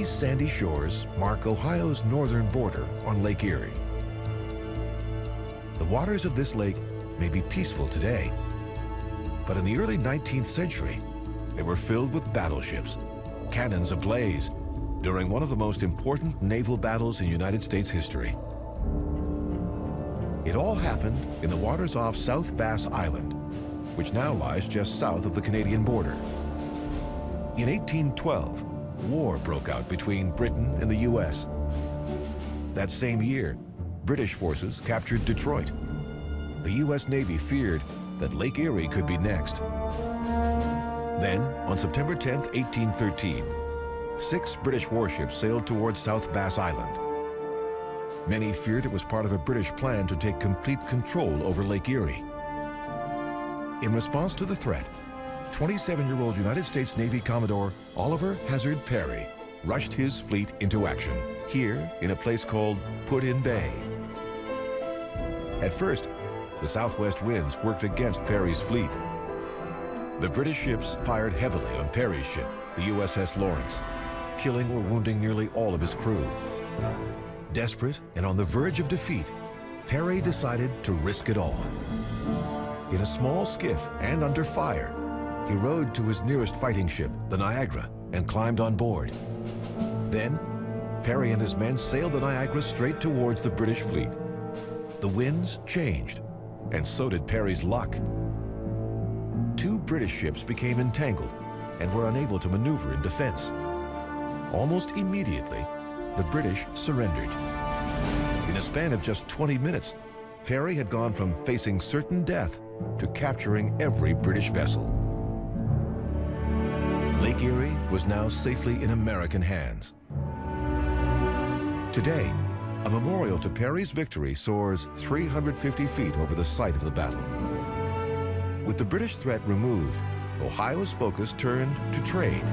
These sandy shores mark Ohio's northern border on Lake Erie. The waters of this lake may be peaceful today, but in the early 19th century, they were filled with battleships, cannons ablaze, during one of the most important naval battles in United States history. It all happened in the waters off South Bass Island, which now lies just south of the Canadian border. In 1812, war broke out between Britain and the U.S. That same year, British forces captured Detroit. The U.S. Navy feared that Lake Erie could be next. Then, on September 10, 1813, 6 British warships sailed towards South Bass Island. Many feared it was part of a British plan to take complete control over Lake Erie. In response to the threat, 27-year-old United States Navy Commodore Oliver Hazard Perry rushed his fleet into action, here in a place called Put-in Bay. At first, the southwest winds worked against Perry's fleet. The British ships fired heavily on Perry's ship, the USS Lawrence, killing or wounding nearly all of his crew. Desperate and on the verge of defeat, Perry decided to risk it all. In a small skiff and under fire, he rowed to his nearest fighting ship, the Niagara, and climbed on board. Then, Perry and his men sailed the Niagara straight towards the British fleet. The winds changed, and so did Perry's luck. 2 British ships became entangled and were unable to maneuver in defense. Almost immediately, the British surrendered. In a span of just 20 minutes, Perry had gone from facing certain death to capturing every British vessel. Lake Erie was now safely in American hands. Today, a memorial to Perry's victory soars 350 feet over the site of the battle. With the British threat removed, Ohio's focus turned to trade.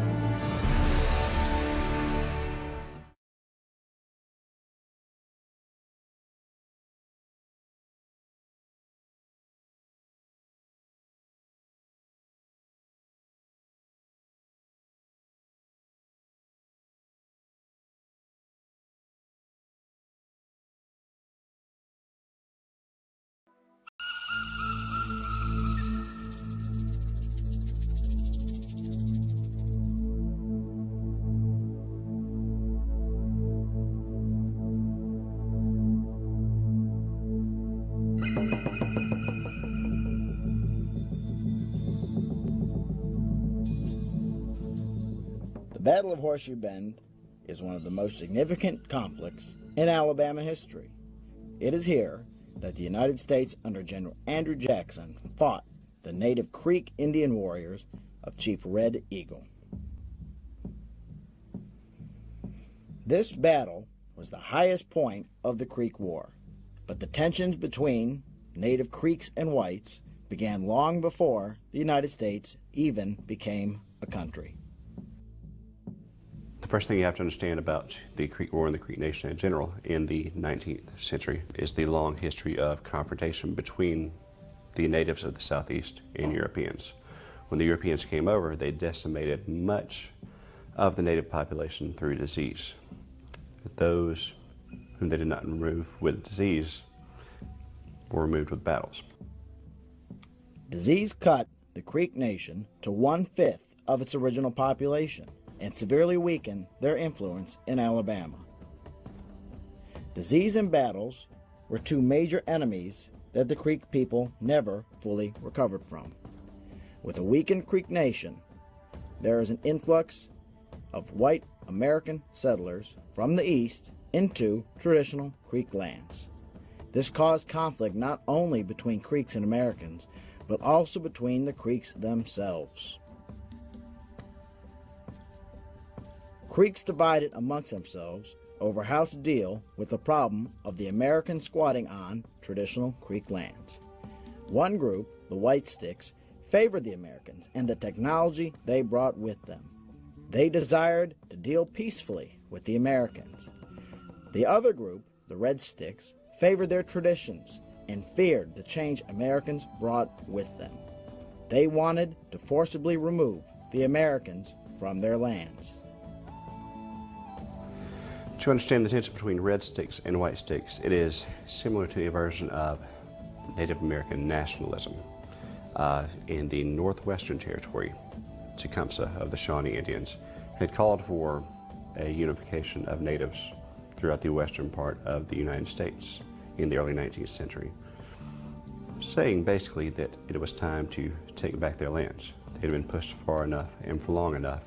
The Battle of Horseshoe Bend is one of the most significant conflicts in Alabama history. It is here that the United States under General Andrew Jackson fought the native Creek Indian warriors of Chief Red Eagle. This battle was the highest point of the Creek War, but the tensions between native Creeks and whites began long before the United States even became a country. The first thing you have to understand about the Creek War and the Creek Nation in general in the 19th century is the long history of confrontation between the natives of the Southeast and Europeans. When the Europeans came over, they decimated much of the native population through disease. Those whom they did not remove with disease were removed with battles. Disease cut the Creek Nation to 1/5 of its original population and severely weakened their influence in Alabama. Disease and battles were 2 major enemies that the Creek people never fully recovered from. With a weakened Creek Nation, there is an influx of white American settlers from the east into traditional Creek lands. This caused conflict not only between Creeks and Americans, but also between the Creeks themselves. Creeks divided amongst themselves over how to deal with the problem of the Americans squatting on traditional Creek lands. One group, the White Sticks, favored the Americans and the technology they brought with them. They desired to deal peacefully with the Americans. The other group, the Red Sticks, favored their traditions and feared the change Americans brought with them. They wanted to forcibly remove the Americans from their lands. To understand the tension between red sticks and white sticks, it is similar to a version of Native American nationalism in the Northwestern Territory. Tecumseh of the Shawnee Indians had called for a unification of natives throughout the western part of the United States in the early 19th century, saying basically that it was time to take back their lands. They had been pushed far enough and for long enough.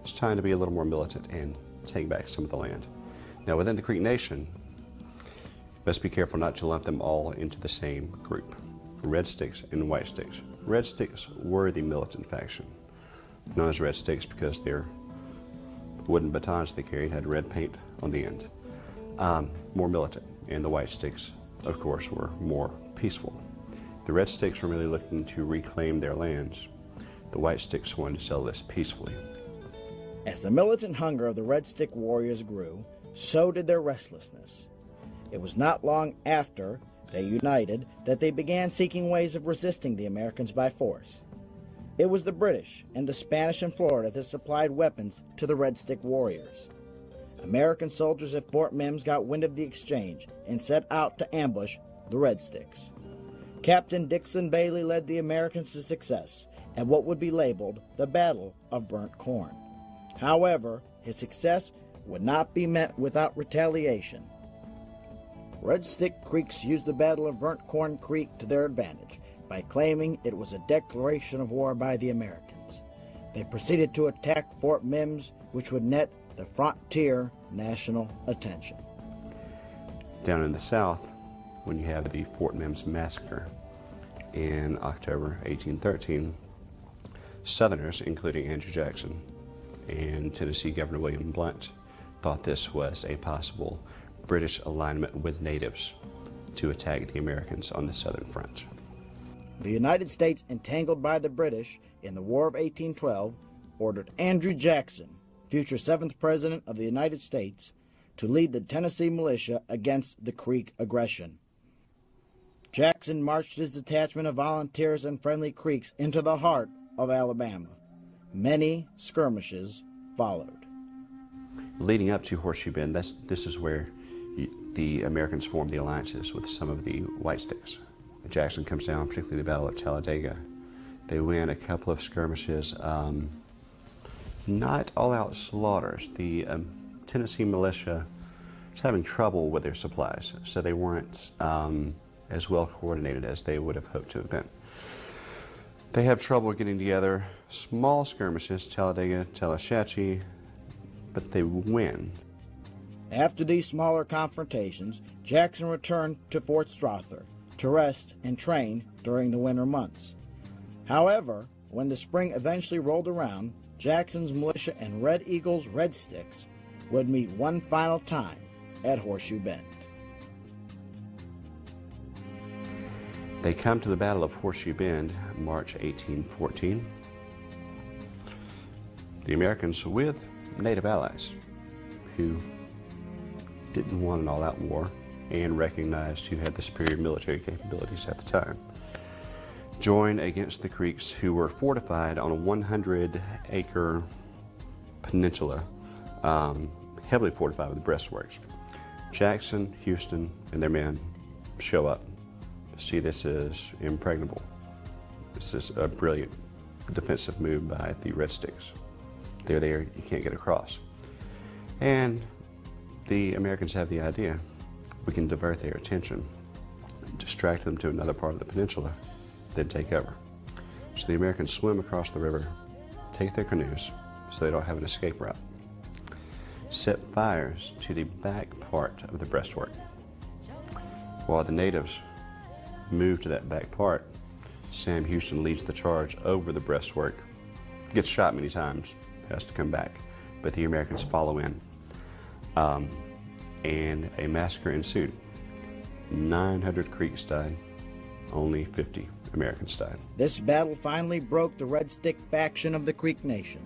It's time to be a little more militant and take back some of the land. Now, within the Creek Nation, let's be careful not to lump them all into the same group, red sticks and white sticks. Red sticks were the militant faction, known as red sticks because their wooden batons they carried had red paint on the end. More militant, and the white sticks, of course, were more peaceful. The red sticks were merely looking to reclaim their lands. The white sticks wanted to sell this peacefully. As the militant hunger of the Red Stick warriors grew, so did their restlessness. It was not long after they united that they began seeking ways of resisting the Americans by force. It was the British and the Spanish in Florida that supplied weapons to the Red Stick warriors. American soldiers at Fort Mims got wind of the exchange and set out to ambush the Red Sticks. Captain Dixon Bailey led the Americans to success at what would be labeled the Battle of Burnt Corn. However, his success would not be met without retaliation. Red Stick Creeks used the Battle of Burnt Corn Creek to their advantage by claiming it was a declaration of war by the Americans. They proceeded to attack Fort Mims, which would net the frontier national attention. Down in the South, when you have the Fort Mims Massacre in October 1813, Southerners, including Andrew Jackson and Tennessee Governor William Blount, thought this was a possible British alignment with natives to attack the Americans on the Southern Front. The United States, entangled by the British in the War of 1812, ordered Andrew Jackson, future 7th President of the United States, to lead the Tennessee militia against the Creek aggression. Jackson marched his detachment of volunteers and friendly Creeks into the heart of Alabama. Many skirmishes followed. Leading up to Horseshoe Bend, this is where the Americans formed the alliances with some of the white sticks. Jackson comes down, particularly the Battle of Talladega. They win a couple of skirmishes, not all-out slaughters. The Tennessee militia was having trouble with their supplies, so they weren't as well coordinated as they would have hoped to have been. They have trouble getting together. Small skirmishes, Talladega, Tallushatchee, but they win. After these smaller confrontations, Jackson returned to Fort Strother to rest and train during the winter months. However, when the spring eventually rolled around, Jackson's militia and Red Eagle's Red Sticks would meet one final time at Horseshoe Bend. They come to the Battle of Horseshoe Bend, March 1814. The Americans with native allies who didn't want an all-out war and recognized who had the superior military capabilities at the time, joined against the Creeks, who were fortified on a 100-acre peninsula, heavily fortified with breastworks. Jackson, Houston, and their men show up. See, this is impregnable. This is a brilliant defensive move by the Red Sticks. They're there, you can't get across. And the Americans have the idea, we can divert their attention, distract them to another part of the peninsula, then take over. So the Americans swim across the river, take their canoes so they don't have an escape route, set fires to the back part of the breastwork. While the natives move to that back part, Sam Houston leads the charge over the breastwork, gets shot many times, has to come back, but the Americans follow in. And a massacre ensued. 900 Creeks died, only 50 Americans died. This battle finally broke the Red Stick faction of the Creek Nation.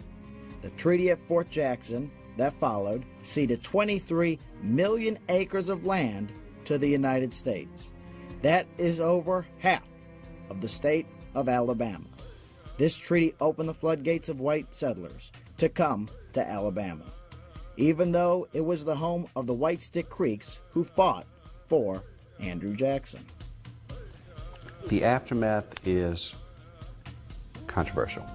The treaty at Fort Jackson that followed ceded 23 million acres of land to the United States. That is over half of the state of Alabama. This treaty opened the floodgates of white settlers to come to Alabama. even though it was the home of the White Stick Creeks who fought for Andrew Jackson. The aftermath is controversial.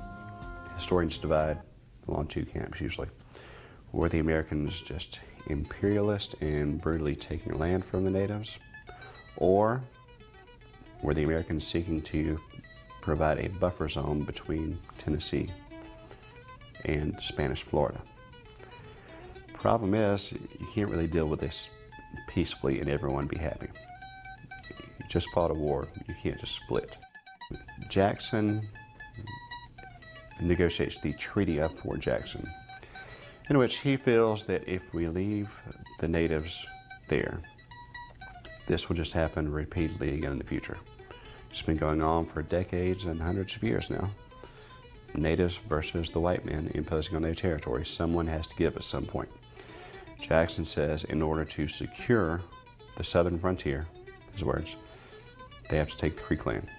Historians divide along two camps usually. Were the Americans just imperialist and brutally taking land from the natives? Or were the Americans seeking to provide a buffer zone between Tennessee and Spanish Florida? Problem is, you can't really deal with this peacefully and everyone be happy. You just fought a war, you can't just split. Jackson negotiates the Treaty of Fort Jackson, in which he feels that if we leave the natives there, this will just happen repeatedly again in the future. It's been going on for decades and hundreds of years now. Natives versus the white men imposing on their territory. Someone has to give at some point. Jackson says in order to secure the southern frontier, his words, they have to take the Creek land.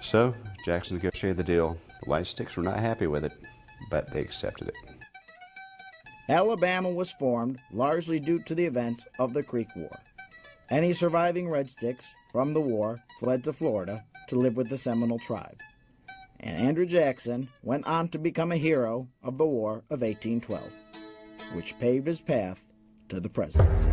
So Jackson negotiated the deal. The White Sticks were not happy with it, but they accepted it. Alabama was formed largely due to the events of the Creek War. Any surviving Red Sticks from the war fled to Florida to live with the Seminole tribe. And Andrew Jackson went on to become a hero of the War of 1812, which paved his path to the presidency.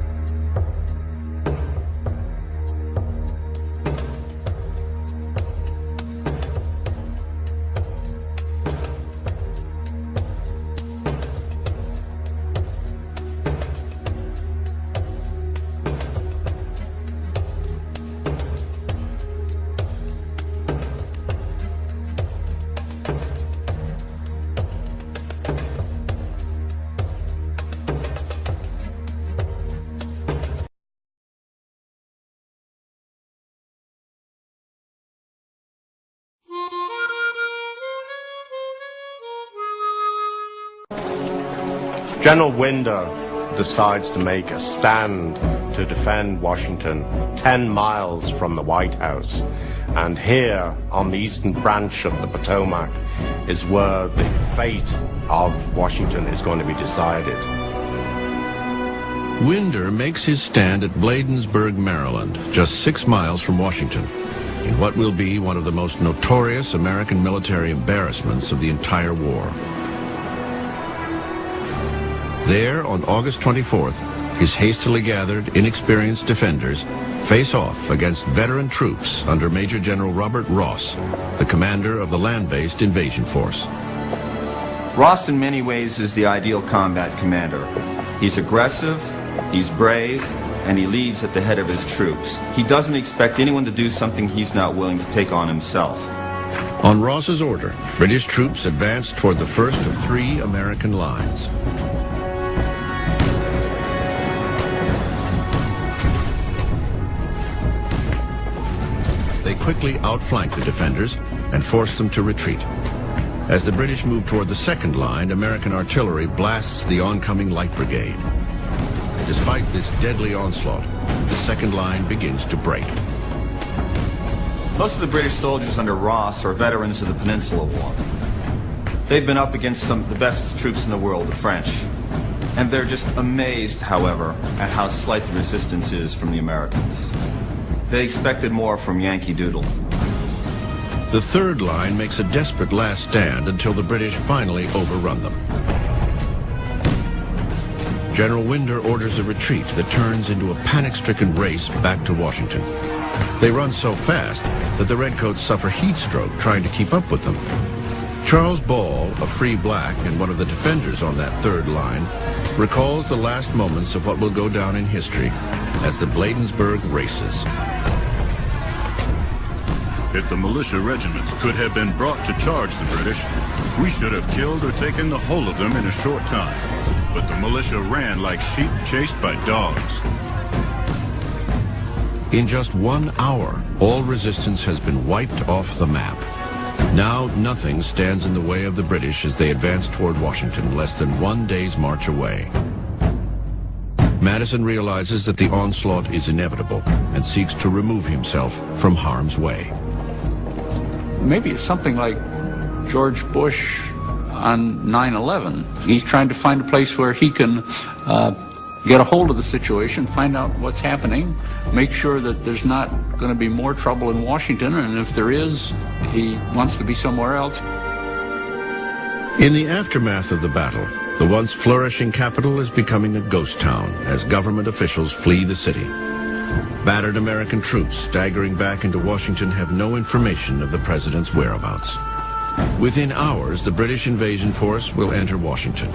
General Winder decides to make a stand to defend Washington 10 miles from the White House. And here, on the eastern branch of the Potomac, is where the fate of Washington is going to be decided. Winder makes his stand at Bladensburg, Maryland, just 6 miles from Washington, in what will be one of the most notorious American military embarrassments of the entire war. There, on August 24th, his hastily gathered, inexperienced defenders face off against veteran troops under Major General Robert Ross, the commander of the land-based invasion force. Ross, in many ways, is the ideal combat commander. He's aggressive, he's brave, and he leads at the head of his troops. He doesn't expect anyone to do something he's not willing to take on himself. On Ross's order, British troops advanced toward the first of 3 American lines. They quickly outflanked the defenders and forced them to retreat. As the British moved toward the second line, American artillery blasts the oncoming light brigade. Despite this deadly onslaught, the second line begins to break. Most of the British soldiers under Ross are veterans of the Peninsula War. They've been up against some of the best troops in the world, the French. And they're just amazed, however, at how slight the resistance is from the Americans. They expected more from Yankee Doodle. The third line makes a desperate last stand until the British finally overrun them. General Winder orders a retreat that turns into a panic-stricken race back to Washington. They run so fast that the Redcoats suffer heat stroke trying to keep up with them. Charles Ball, a free black and one of the defenders on that third line, recalls the last moments of what will go down in history as the Bladensburg races. If the militia regiments could have been brought to charge the British, we should have killed or taken the whole of them in a short time. But the militia ran like sheep chased by dogs. In just 1 hour, all resistance has been wiped off the map. Now nothing stands in the way of the British as they advance toward Washington, less than 1 day's march away. Madison realizes that the onslaught is inevitable and seeks to remove himself from harm's way. Maybe it's something like George Bush on 9/11. He's trying to find a place where he can get a hold of the situation, find out what's happening, make sure that there's not going to be more trouble in Washington, and if there is, he wants to be somewhere else. In the aftermath of the battle, the once flourishing capital is becoming a ghost town as government officials flee the city. Battered American troops staggering back into Washington have no information of the president's whereabouts. Within hours, the British invasion force will enter Washington.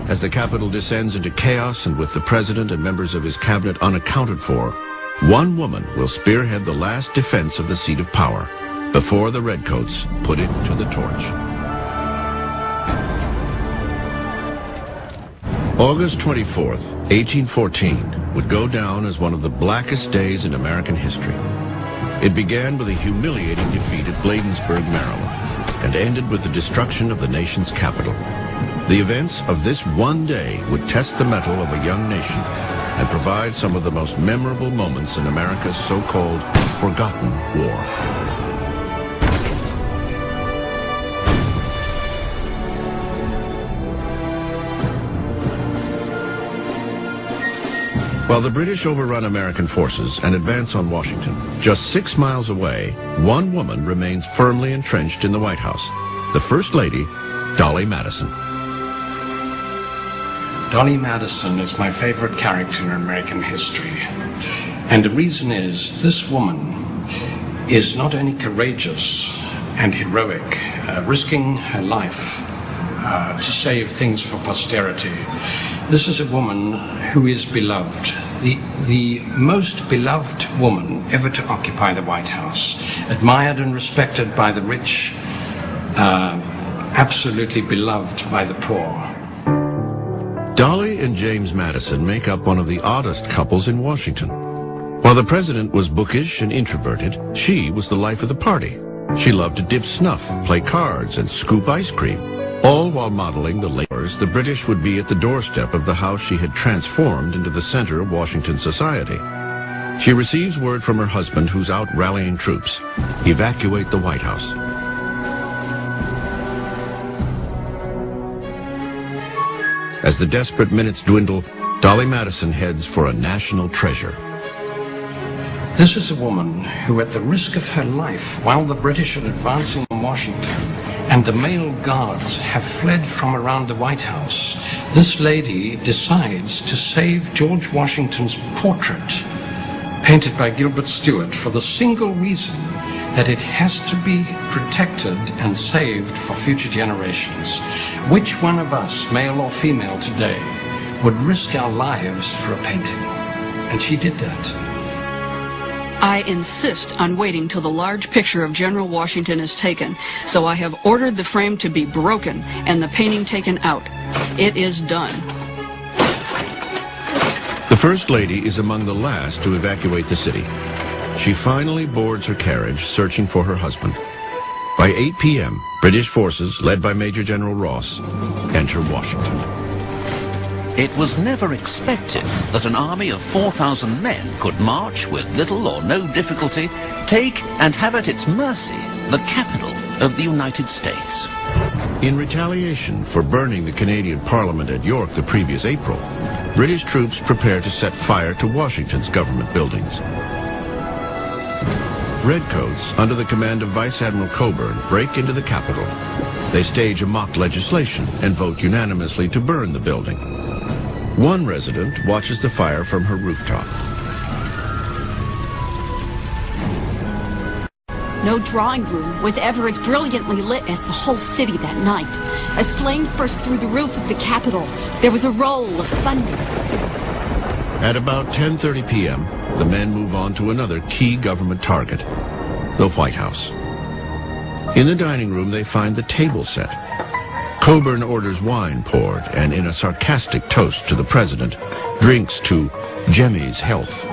As the capital descends into chaos and with the president and members of his cabinet unaccounted for, one woman will spearhead the last defense of the seat of power before the Redcoats put it to the torch. August 24th, 1814, would go down as one of the blackest days in American history. It began with a humiliating defeat at Bladensburg, Maryland, and ended with the destruction of the nation's capital. The events of this one day would test the mettle of a young nation and provide some of the most memorable moments in America's so-called forgotten war. While the British overrun American forces and advance on Washington, just 6 miles away, one woman remains firmly entrenched in the White House, the First Lady, Dolly Madison. Dolly Madison is my favorite character in American history. And the reason is this woman is not only courageous and heroic, risking her life to save things for posterity. This is a woman who is beloved, the most beloved woman ever to occupy the White House, admired and respected by the rich, absolutely beloved by the poor. Dolly and James Madison make up one of the oddest couples in Washington. While the president was bookish and introverted, she was the life of the party. She loved to dip snuff, play cards, and scoop ice cream. All while modeling the labors, the British would be at the doorstep of the house she had transformed into the center of Washington society. She receives word from her husband, who's out rallying troops. Evacuate the White House. As the desperate minutes dwindle, Dolly Madison heads for a national treasure. This is a woman who, at the risk of her life, while the British are advancing on Washington, and the male guards have fled from around the White House, this lady decides to save George Washington's portrait, painted by Gilbert Stuart, for the single reason that it has to be protected and saved for future generations. Which one of us, male or female today, would risk our lives for a painting? And she did that. I insist on waiting till the large picture of General Washington is taken, so I have ordered the frame to be broken and the painting taken out. It is done. The First Lady is among the last to evacuate the city. She finally boards her carriage, searching for her husband. By 8 p.m., British forces, led by Major General Ross, enter Washington. It was never expected that an army of 4,000 men could march with little or no difficulty, take and have at its mercy the capital of the United States. In retaliation for burning the Canadian Parliament at York the previous April, British troops prepare to set fire to Washington's government buildings. Redcoats, under the command of Vice Admiral Coburn, break into the Capitol. They stage a mock legislation and vote unanimously to burn the building. One resident watches the fire from her rooftop. No drawing room was ever as brilliantly lit as the whole city that night. As flames burst through the roof of the Capitol, there was a roll of thunder. At about 10:30 p.m., the men move on to another key government target, the White House. In the dining room, they find the table set. Coburn orders wine poured, and in a sarcastic toast to the president, drinks to Jemmy's health.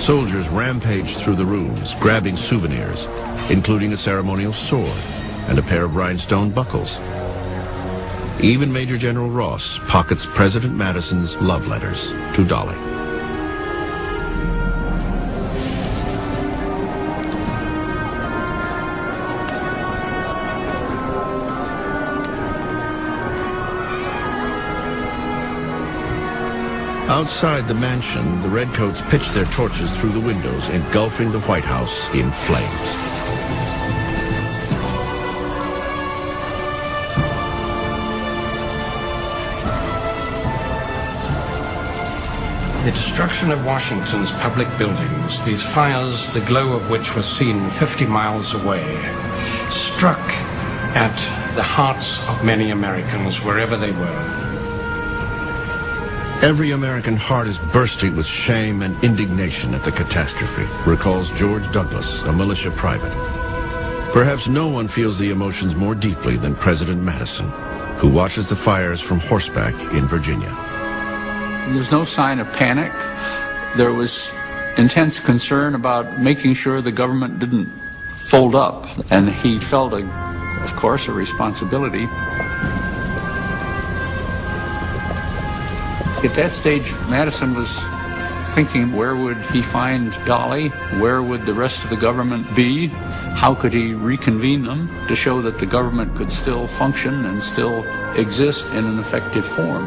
Soldiers rampage through the rooms, grabbing souvenirs, including a ceremonial sword and a pair of rhinestone buckles. Even Major General Ross pockets President Madison's love letters to Dolly. Outside the mansion, the Redcoats pitched their torches through the windows, engulfing the White House in flames. The destruction of Washington's public buildings, these fires, the glow of which was seen 50 miles away, struck at the hearts of many Americans wherever they were. Every American heart is bursting with shame and indignation at the catastrophe, recalls George Douglas, a militia private. Perhaps no one feels the emotions more deeply than President Madison, who watches the fires from horseback in Virginia. There's no sign of panic. There was intense concern about making sure the government didn't fold up, and he felt, of course, a responsibility. At that stage, Madison was thinking, where would he find Dolly? Where would the rest of the government be? How could he reconvene them to show that the government could still function and still exist in an effective form?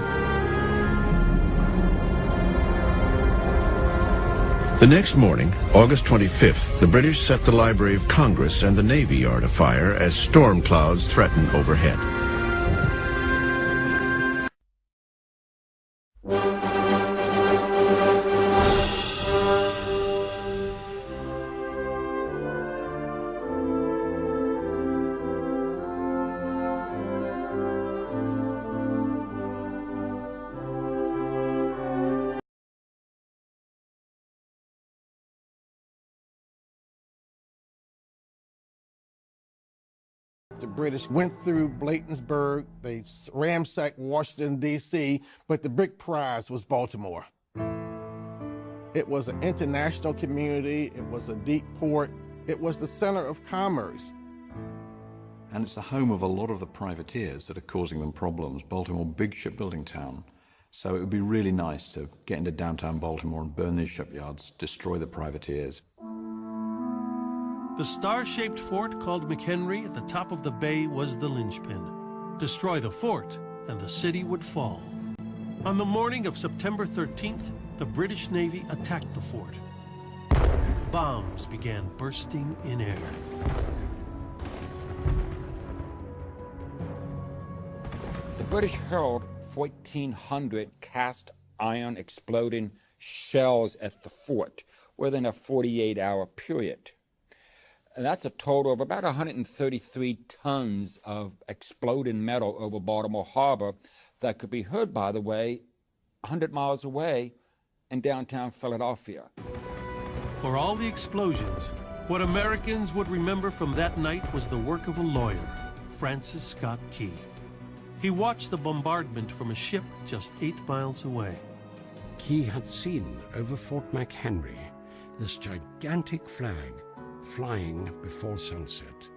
The next morning, August 25th, the British set the Library of Congress and the Navy Yard afire as storm clouds threatened overhead. The British went through Bladensburg, they ransacked Washington, D.C., but the big prize was Baltimore. It was an international community, it was a deep port, it was the center of commerce. And it's the home of a lot of the privateers that are causing them problems. Baltimore, big shipbuilding town. So it would be really nice to get into downtown Baltimore and burn these shipyards, destroy the privateers. The star-shaped fort called McHenry at the top of the bay was the linchpin. Destroy the fort, and the city would fall. On the morning of September 13th, the British Navy attacked the fort. Bombs began bursting in air. The British hurled 1,400 cast iron exploding shells at the fort within a 48-hour period. And that's a total of about 133 tons of exploding metal over Baltimore Harbor that could be heard, by the way, 100 miles away in downtown Philadelphia. For all the explosions, what Americans would remember from that night was the work of a lawyer, Francis Scott Key. He watched the bombardment from a ship just 8 miles away. Key had seen over Fort McHenry this gigantic flag flying before sunset.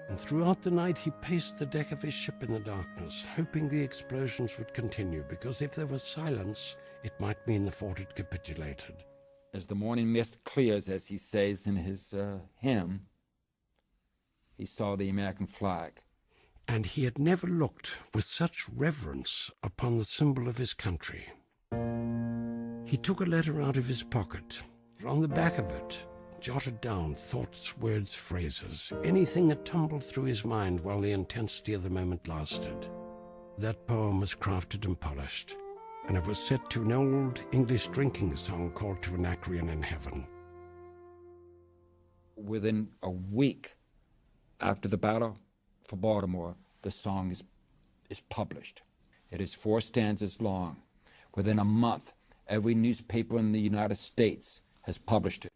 And throughout the night he paced the deck of his ship in the darkness, hoping the explosions would continue, because if there was silence, it might mean the fort had capitulated. As the morning mist clears, as he says in his hymn, he saw the American flag. And he had never looked with such reverence upon the symbol of his country. He took a letter out of his pocket. On the back of it, jotted down thoughts, words, phrases, anything that tumbled through his mind while the intensity of the moment lasted. That poem was crafted and polished, and it was set to an old English drinking song called To an Anacreon in Heaven. Within a week after the battle for Baltimore, the song is published. It is 4 stanzas long. Within a month, every newspaper in the United States has published it.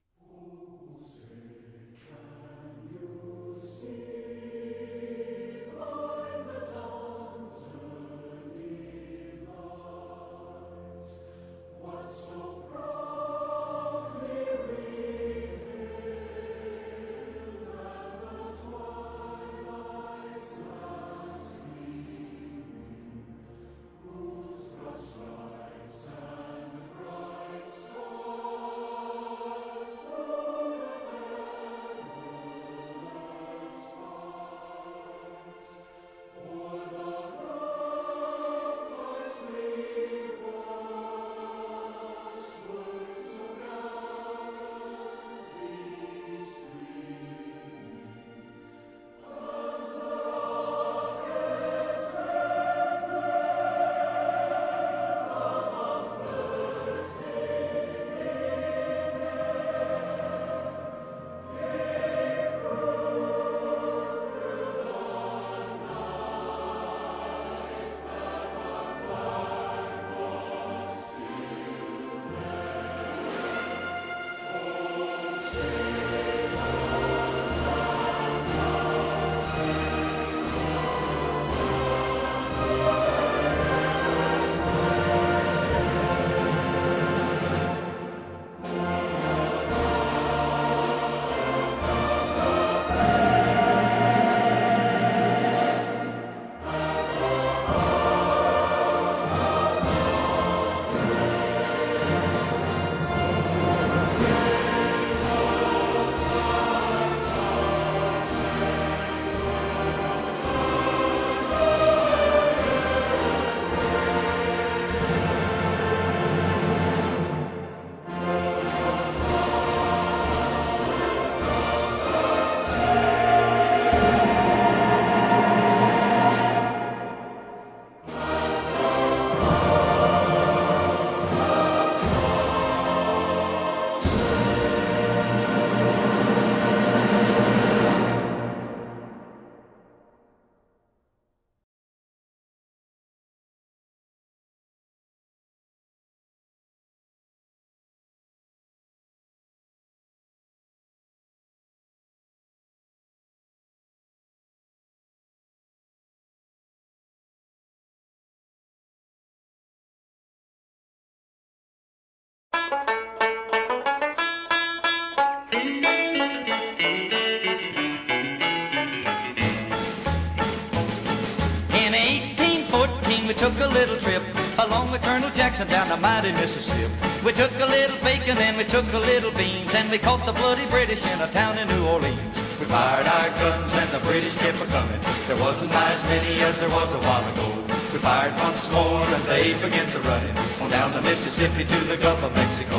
we took a little trip along with Colonel Jackson down the mighty Mississippi. We took a little bacon and we took a little beans, and we caught the bloody British in a town in New Orleans. We fired our guns and the British kept a-coming. There wasn't as many as there was a while ago. We fired once more and they began to run it on down the Mississippi to the Gulf of Mexico.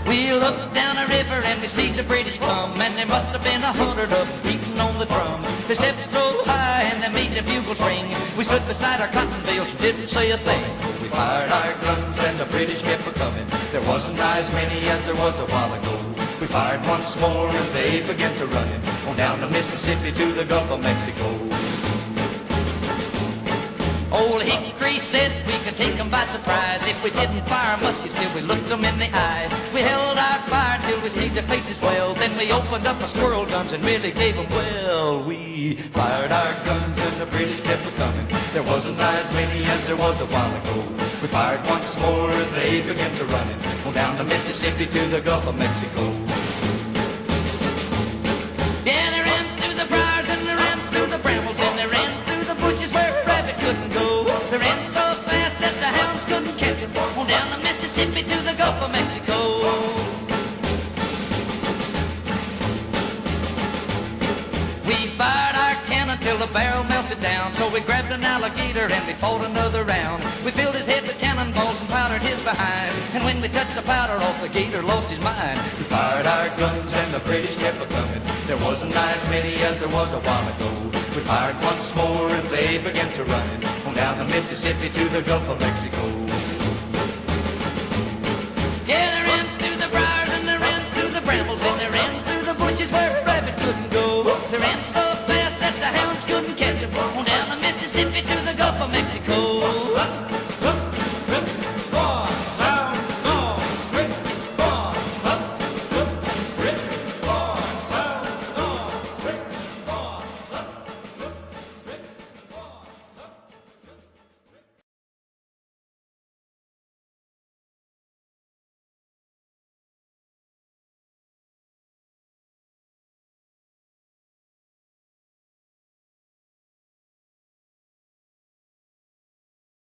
We looked down the river and we see the British come, and there must have been 100 of them beating on the drum. They stepped so high and they made the bugles ring. We stood beside our cotton bales and didn't say a thing. We fired our guns and the British kept a-coming. There wasn't as many as there was a while ago. We fired once more and they began to run it on down the Mississippi to the Gulf of Mexico. Old Hickory said we could take them by surprise if we didn't fire muskets till we looked them in the eye. We held our fire till we see their faces well, then we opened up our squirrel guns and really gave them well. We fired our guns and the British kept a-coming. There wasn't as many as there was a while ago. We fired once more and they began to run it on down the Mississippi to the Gulf of Mexico. Yeah, they ran through the briars and they ran through the brambles and they ran through the bushes where a rabbit couldn't go. They ran so fast that the hounds couldn't catch them on down the Mississippi to the Gulf of Mexico. We fired our cannon till the barrel melted down, so we grabbed an alligator and we fought another round. We filled his head with cannonballs and powdered his behind, and when we touched the powder off, the gator lost his mind. We fired our guns and the British kept a-coming. There wasn't as many as there was a while ago. We fired once more and they began to run it on down the Mississippi to the Gulf of Mexico. Yeah, they ran through the briars and they ran through the brambles and they ran through the bushes where a rabbit couldn't go. They ran so fast that the hounds couldn't catch them on down the Mississippi to the Gulf of Mexico.